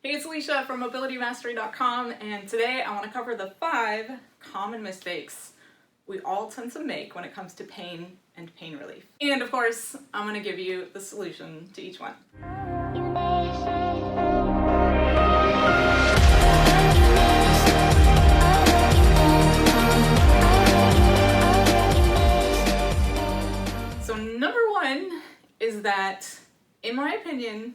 Hey, it's Alicia from MobilityMastery.com, and today I want to cover the 5 common mistakes we all tend to make when it comes to pain and pain relief. And of course, I'm going to give you the solution to each one. So number 1 is that, in my opinion,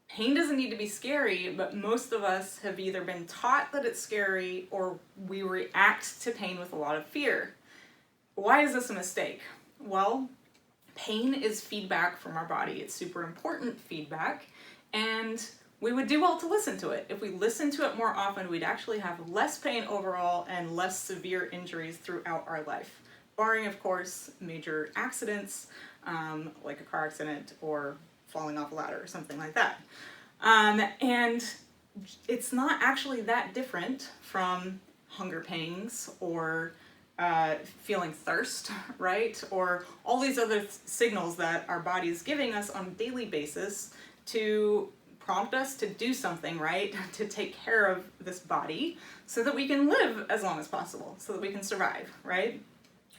pain doesn't need to be scary, but most of us have either been taught that it's scary or we react to pain with a lot of fear. Why is this a mistake? Well, pain is feedback from our body. It's super important feedback, and we would do well to listen to it. If we listened to it more often, we'd actually have less pain overall and less severe injuries throughout our life, barring, of course, major accidents, like a car accident or falling off a ladder or something like that. And it's not actually that different from hunger pangs or feeling thirst, right? Or all these other signals that our body is giving us on a daily basis to prompt us to do something, right? To take care of this body so that we can live as long as possible, so that we can survive, right?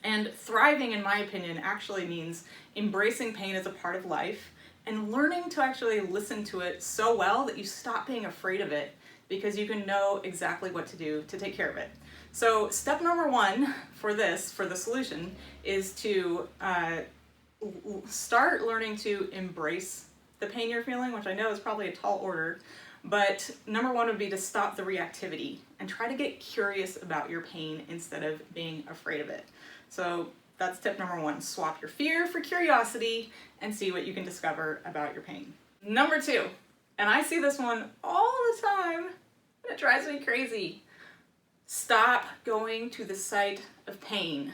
And thriving, in my opinion, actually means embracing pain as a part of life and learning to actually listen to it so well that you stop being afraid of it, because you can know exactly what to do to take care of it. So step number 1 for the solution, is to start learning to embrace the pain you're feeling, which I know is probably a tall order, but number 1 would be to stop the reactivity and try to get curious about your pain instead of being afraid of it. So that's tip number 1. Swap your fear for curiosity and see what you can discover about your pain. Number 2, and I see this one all the time, and it drives me crazy. Stop going to the site of pain,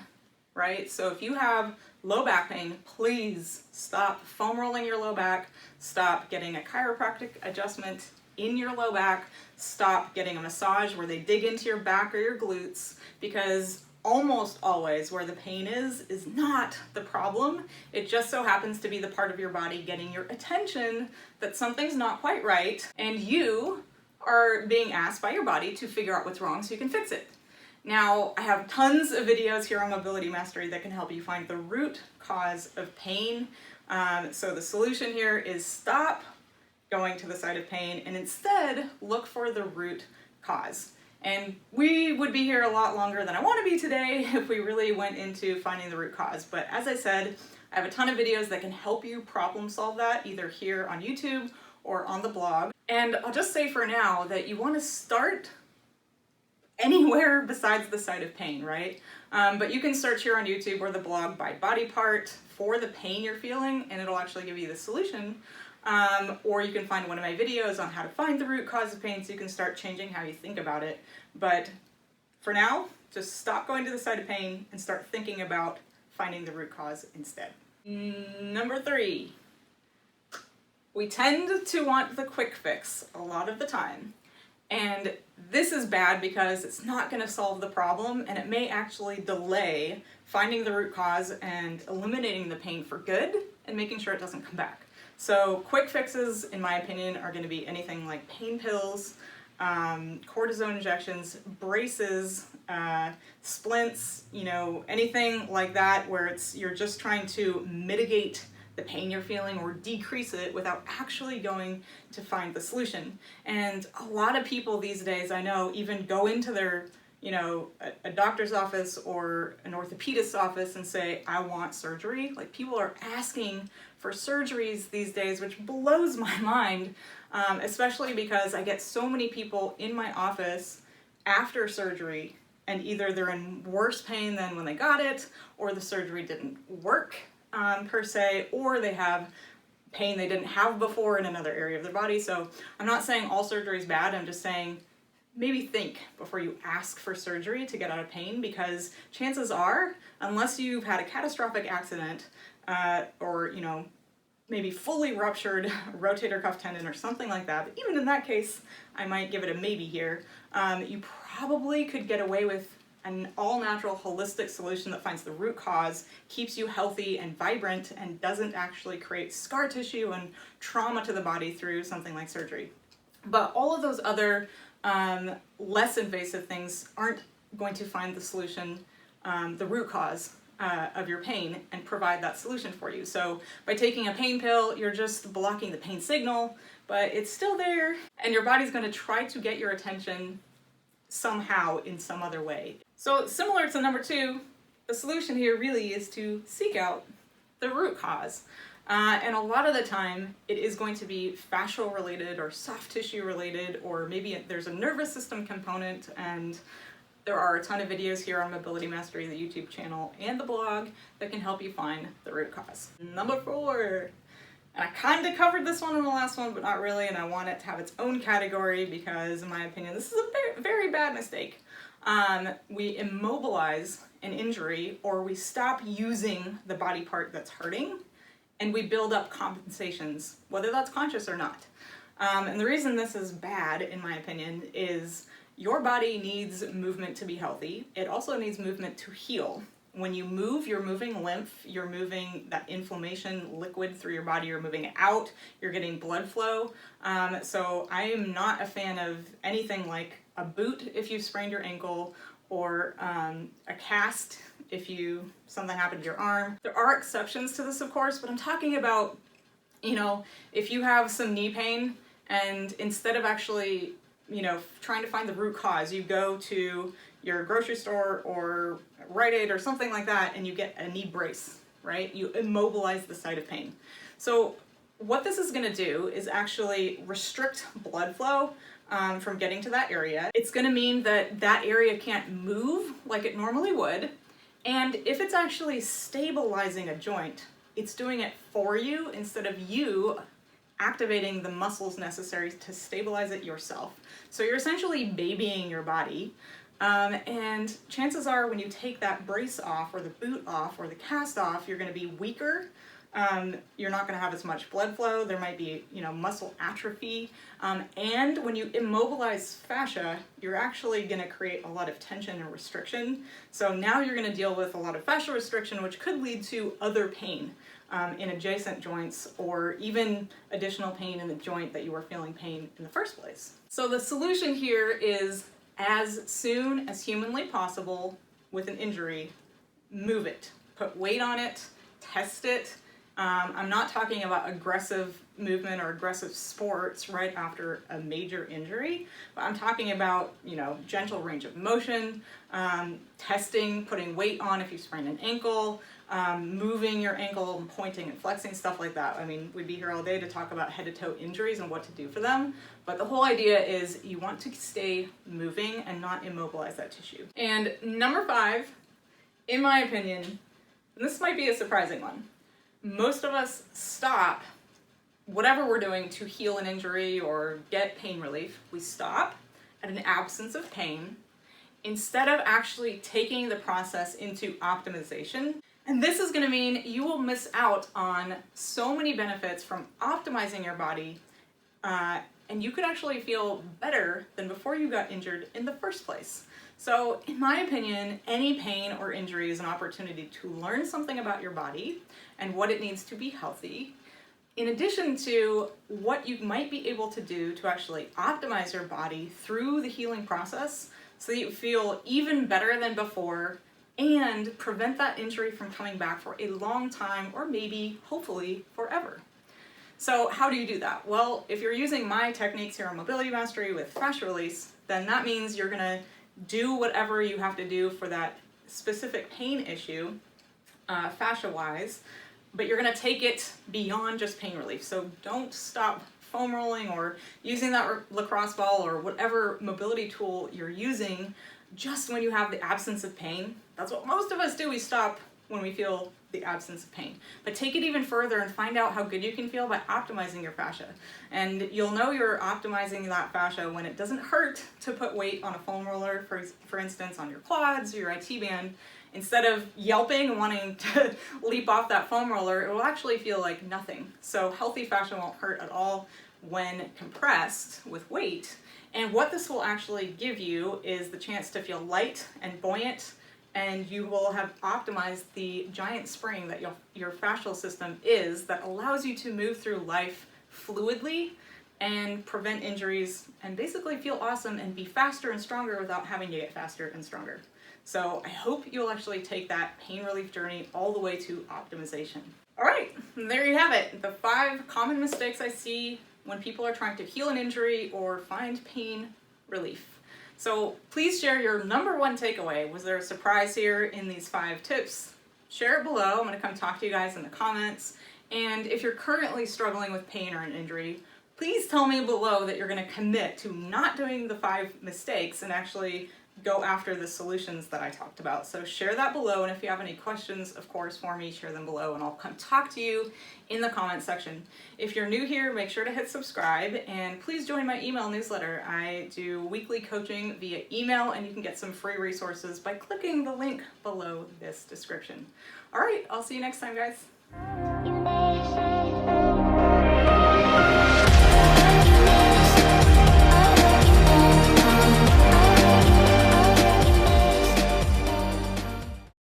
right? So if you have low back pain, please stop foam rolling your low back, stop getting a chiropractic adjustment in your low back, stop getting a massage where they dig into your back or your glutes, because almost always where the pain is not the problem. It just so happens to be the part of your body getting your attention that something's not quite right, and you are being asked by your body to figure out what's wrong so you can fix it. Now, I have tons of videos here on Mobility Mastery that can help you find the root cause of pain. So the solution here is stop going to the site of pain and instead look for the root cause. And we would be here a lot longer than I want to be today if we really went into finding the root cause. But as I said, I have a ton of videos that can help you problem solve that, either here on YouTube or on the blog. And I'll just say for now that you want to start anywhere besides the site of pain, right? But you can search here on YouTube or the blog by body part for the pain you're feeling, and it'll actually give you the solution. Or you can find one of my videos on how to find the root cause of pain so you can start changing how you think about it. But for now, just stop going to the site of pain and start thinking about finding the root cause instead. Number 3, we tend to want the quick fix a lot of the time. And this is bad because it's not going to solve the problem, and it may actually delay finding the root cause and eliminating the pain for good and making sure it doesn't come back. So quick fixes, in my opinion, are going to be anything like pain pills, cortisone injections, braces, splints, anything like that where you're just trying to mitigate the pain you're feeling or decrease it without actually going to find the solution. And a lot of people these days, I know, even go into their a doctor's office or an orthopedist's office and say, I want surgery. Like, people are asking for surgeries these days, which blows my mind, especially because I get so many people in my office after surgery, and either they're in worse pain than when they got it, or the surgery didn't work per se, or they have pain they didn't have before in another area of their body. So I'm not saying all surgery is bad, I'm just saying maybe think before you ask for surgery to get out of pain, because chances are, unless you've had a catastrophic accident or maybe fully ruptured rotator cuff tendon or something like that, but even in that case, I might give it a maybe here, you probably could get away with an all-natural holistic solution that finds the root cause, keeps you healthy and vibrant, and doesn't actually create scar tissue and trauma to the body through something like surgery. But all of those other less invasive things aren't going to find the solution, the root cause of your pain and provide that solution for you. So by taking a pain pill, you're just blocking the pain signal, but it's still there, and your body's going to try to get your attention somehow in some other way. So similar to number 2, the solution here really is to seek out the root cause. And a lot of the time it is going to be fascial related or soft tissue related, or maybe there's a nervous system component, and there are a ton of videos here on Mobility Mastery, the YouTube channel and the blog, that can help you find the root cause. Number 4, and I kind of covered this one in the last one, but not really, and I want it to have its own category because, in my opinion, this is a very, very bad mistake. We immobilize an injury, or we stop using the body part that's hurting, and we build up compensations, whether that's conscious or not. And the reason this is bad, in my opinion, is your body needs movement to be healthy. It also needs movement to heal. When you move, you're moving lymph, you're moving that inflammation liquid through your body, you're moving it out, you're getting blood flow. So I am not a fan of anything like a boot if you sprained your ankle, or a cast if something happened to your arm. There are exceptions to this, of course, but I'm talking about, if you have some knee pain, and instead of actually trying to find the root cause, you go to your grocery store or Rite Aid or something like that, and you get a knee brace, right? You immobilize the site of pain. So what this is going to do is actually restrict blood flow from getting to that area. It's going to mean that that area can't move like it normally would, and if it's actually stabilizing a joint, it's doing it for you instead of you activating the muscles necessary to stabilize it yourself. So you're essentially babying your body, and chances are when you take that brace off, or the boot off, or the cast off, you're going to be weaker. You're not going to have as much blood flow. There might be, muscle atrophy. And when you immobilize fascia, you're actually going to create a lot of tension and restriction. So now you're going to deal with a lot of fascial restriction, which could lead to other pain in adjacent joints, or even additional pain in the joint that you were feeling pain in the first place. So the solution here is, as soon as humanly possible with an injury, move it. Put weight on it, test it. I'm not talking about aggressive movement or aggressive sports right after a major injury, but I'm talking about, gentle range of motion, testing, putting weight on if you sprain an ankle, moving your ankle and pointing and flexing, stuff like that. I mean, we'd be here all day to talk about head to toe injuries and what to do for them, but the whole idea is you want to stay moving and not immobilize that tissue. And number 5, in my opinion, and this might be a surprising one, most of us stop whatever we're doing to heal an injury or get pain relief. We stop at an absence of pain instead of actually taking the process into optimization. And this is going to mean you will miss out on so many benefits from optimizing your body, and you could actually feel better than before you got injured in the first place. So in my opinion, any pain or injury is an opportunity to learn something about your body and what it needs to be healthy, in addition to what you might be able to do to actually optimize your body through the healing process so that you feel even better than before and prevent that injury from coming back for a long time, or maybe, hopefully, forever. So how do you do that? Well, if you're using my techniques here on Mobility Mastery with fascia release, then that means you're going to do whatever you have to do for that specific pain issue, fascia-wise, but you're going to take it beyond just pain relief. So don't stop foam rolling or using that lacrosse ball or whatever mobility tool you're using just when you have the absence of pain. That's what most of us do. We stop when we feel the absence of pain. But take it even further and find out how good you can feel by optimizing your fascia. And you'll know you're optimizing that fascia when it doesn't hurt to put weight on a foam roller, for instance, on your quads or your IT band. Instead of yelping and wanting to leap off that foam roller, it will actually feel like nothing. So healthy fascia won't hurt at all when compressed with weight. And what this will actually give you is the chance to feel light and buoyant, and you will have optimized the giant spring that your fascial system is, that allows you to move through life fluidly and prevent injuries and basically feel awesome and be faster and stronger without having to get faster and stronger. So I hope you'll actually take that pain relief journey all the way to optimization. All right, there you have it. The 5 common mistakes I see when people are trying to heal an injury or find pain relief. So please share your number 1 takeaway. Was there a surprise here in these 5 tips? Share it below. I'm going to come talk to you guys in the comments. And if you're currently struggling with pain or an injury, please tell me below that you're going to commit to not doing the 5 mistakes and actually go after the solutions that I talked about. So share that below, and if you have any questions, of course, for me, share them below, and I'll come talk to you in the comment section. If you're new here, make sure to hit subscribe, and please join my email newsletter. I do weekly coaching via email, and you can get some free resources by clicking the link below this description. All right, I'll see you next time, guys.